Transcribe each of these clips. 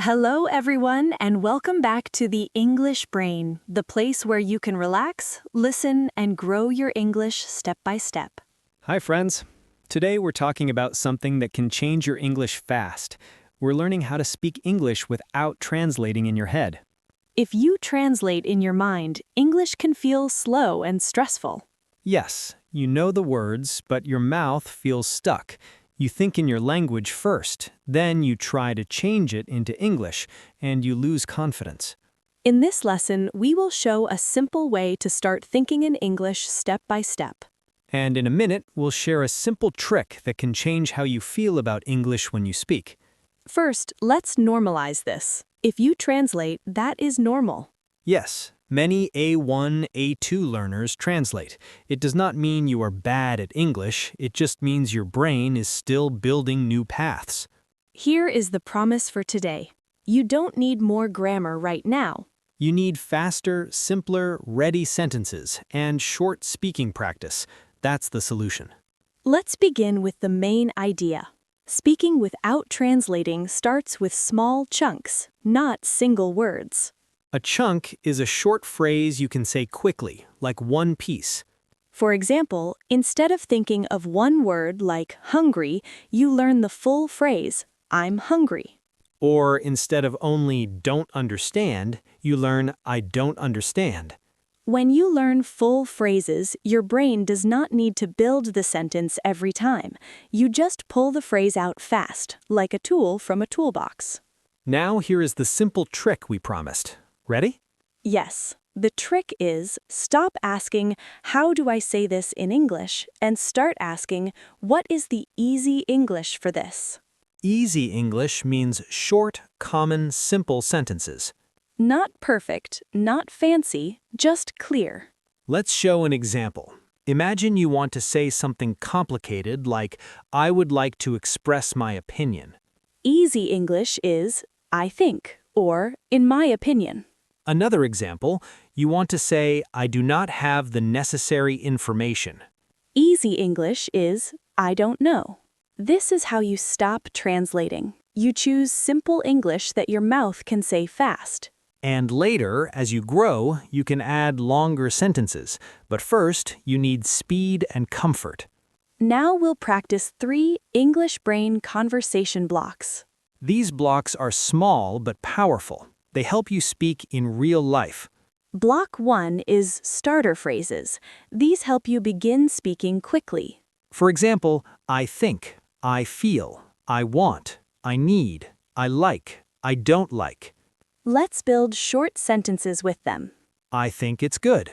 Hello, everyone, and welcome back to the English Brain, the place where you can relax, listen, and grow your English step by step. Hi, friends. Today we're talking about something that can change your English fast. We're learning how to speak English without translating in your head. If you translate in your mind, English can feel slow and stressful. Yes, you know the words, but your mouth feels stuck. You think in your language first, then you try to change it into English, and you lose confidence. In this lesson, we will show a simple way to start thinking in English step by step. And in a minute, we'll share a simple trick that can change how you feel about English when you speak. First, let's normalize this. If you translate, that is normal. Yes, many A1-A2 learners translate. It does not mean you are bad at English, it just means your brain is still building new paths. Here is the promise for today. You don't need more grammar right now. You need faster, simpler, ready sentences and short speaking practice. That's the solution. Let's begin with the main idea. Speaking without translating starts with small chunks, not single words. A chunk is a short phrase you can say quickly, like one piece. For example, instead of thinking of one word like hungry, you learn the full phrase, I'm hungry. Or instead of only don't understand, you learn I don't understand. When you learn full phrases, your brain does not need to build the sentence every time. You just pull the phrase out fast, like a tool from a toolbox. Now here is the simple trick we promised. Ready? Yes, the trick is stop asking, how do I say this in English, and start asking, what is the easy English for this? Easy English means short, common, simple sentences. Not perfect, not fancy, just clear. Let's show an example. Imagine you want to say something complicated like, I would like to express my opinion. Easy English is, I think, or in my opinion. Another example, you want to say, I do not have the necessary information. Easy English is, I don't know. This is how you stop translating. You choose simple English that your mouth can say fast. And later, as you grow, you can add longer sentences. But first, you need speed and comfort. Now we'll practice 3 English brain conversation blocks. These blocks are small but powerful. They help you speak in real life. Block 1 is starter phrases. These help you begin speaking quickly. For example, I think, I feel, I want, I need, I like, I don't like. Let's build short sentences with them. I think it's good.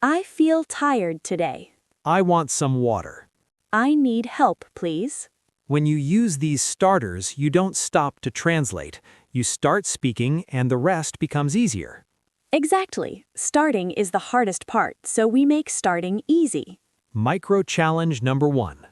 I feel tired today. I want some water. I need help, please. When you use these starters, you don't stop to translate. You start speaking and the rest becomes easier. Exactly. Starting is the hardest part, so we make starting easy. Micro challenge number 1.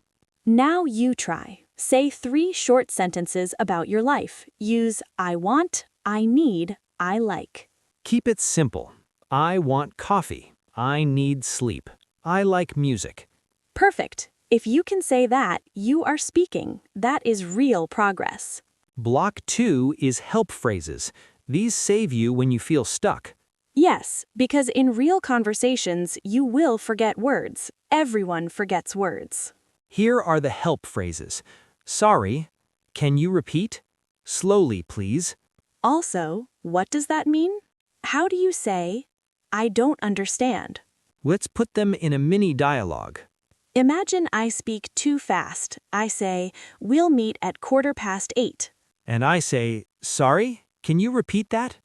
Now you try. Say 3 short sentences about your life. Use I want, I need, I like. Keep it simple. I want coffee. I need sleep. I like music. Perfect. If you can say that, you are speaking. That is real progress. Block 2 is help phrases. These save you when you feel stuck. Yes, because in real conversations, you will forget words. Everyone forgets words. Here are the help phrases. Sorry. Can you repeat? Slowly, please. Also, what does that mean? How do you say, I don't understand? Let's put them in a mini dialogue. Imagine I speak too fast. I say, we'll meet at 8:15. And I say, sorry, can you repeat that?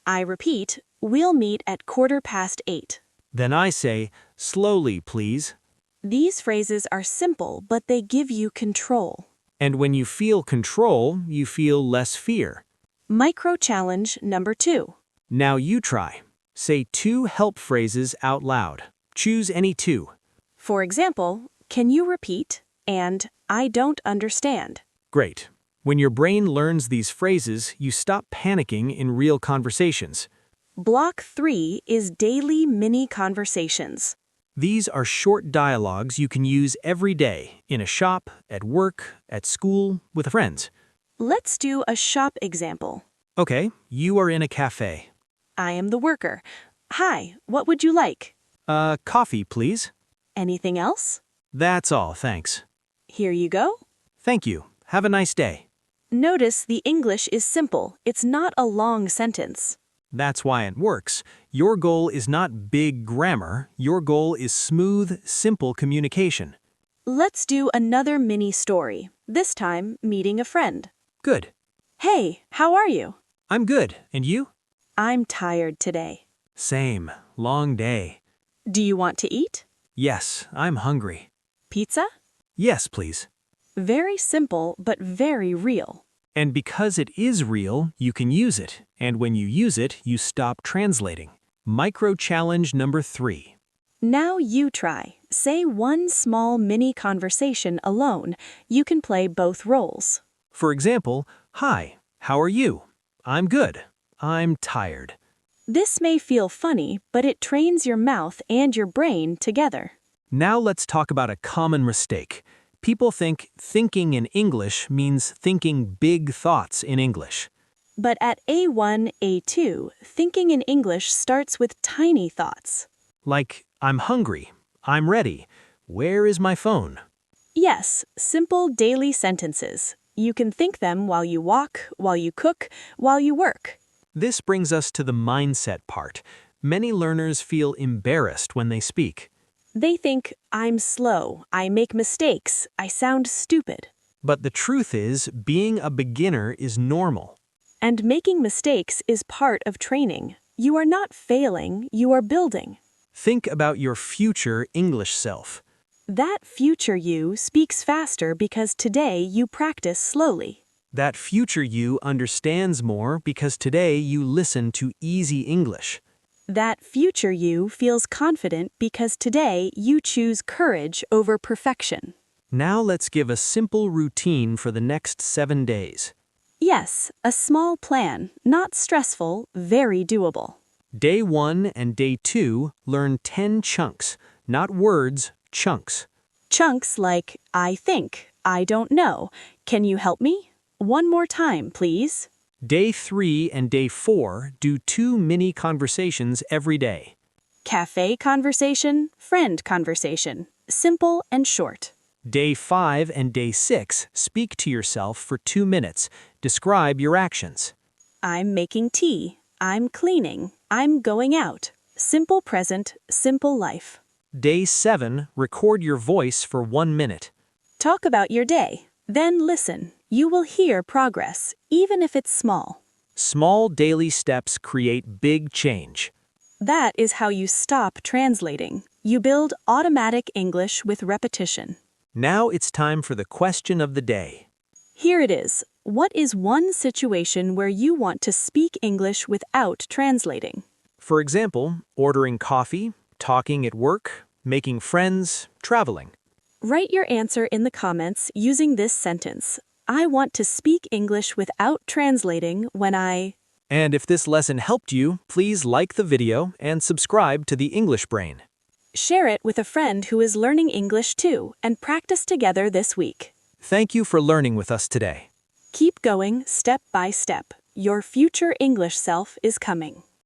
I repeat, we'll meet at 8:15. Then I say, slowly, please. These phrases are simple, but they give you control. And when you feel control, you feel less fear. Micro challenge number 2. Now you try. Say 2 help phrases out loud. Choose any 2. For example, can you repeat? And I don't understand. Great. When your brain learns these phrases, you stop panicking in real conversations. Block 3 is daily mini conversations. These are short dialogues you can use every day, in a shop, at work, at school, with friends. Let's do a shop example. Okay, you are in a cafe. I am the worker. Hi, what would you like? Coffee, please. Anything else? That's all, thanks. Here you go. Thank you. Have a nice day. Notice the English is simple. It's not a long sentence. That's why it works. Your goal is not big grammar. Your goal is smooth, simple communication. Let's do another mini story, this time meeting a friend. Good. Hey, how are you? I'm good. And you? I'm tired today. Same. Long day. Do you want to eat? Yes, I'm hungry. Pizza? Yes, please. Very simple, but very real. And because it is real, you can use it. And when you use it, you stop translating. Micro challenge number 3. Now you try. Say one small mini conversation alone. You can play both roles. For example, hi, how are you? I'm good. I'm tired. This may feel funny, but it trains your mouth and your brain together. Now let's talk about a common mistake. People think thinking in English means thinking big thoughts in English. But at A1-A2, thinking in English starts with tiny thoughts. Like, I'm hungry. I'm ready. Where is my phone? Yes, simple daily sentences. You can think them while you walk, while you cook, while you work. This brings us to the mindset part. Many learners feel embarrassed when they speak. They think, I'm slow, I make mistakes, I sound stupid. But the truth is, being a beginner is normal. And making mistakes is part of training. You are not failing, you are building. Think about your future English self. That future you speaks faster because today you practice slowly. That future you understands more because today you listen to easy English. That future you feels confident because today you choose courage over perfection. Now let's give a simple routine for the next 7 days. Yes, a small plan, not stressful, very doable. Day 1 and day 2, learn 10 chunks, not words, chunks. Chunks like, I think, I don't know, can you help me? One more time, please. Day 3 and day 4, do 2 mini conversations every day. Cafe conversation, friend conversation. Simple and short. Day 5 and day 6, speak to yourself for 2 minutes. Describe your actions. I'm making tea. I'm cleaning. I'm going out. Simple present, simple life. Day 7, record your voice for 1 minute. Talk about your day. Then listen. You will hear progress, even if it's small. Small daily steps create big change. That is how you stop translating. You build automatic English with repetition. Now it's time for the question of the day. Here it is. What is one situation where you want to speak English without translating? For example, ordering coffee, talking at work, making friends, traveling. Write your answer in the comments using this sentence. I want to speak English without translating when I... And if this lesson helped you, please like the video and subscribe to the English Brain. Share it with a friend who is learning English too, and practice together this week. Thank you for learning with us today. Keep going step by step. Your future English self is coming.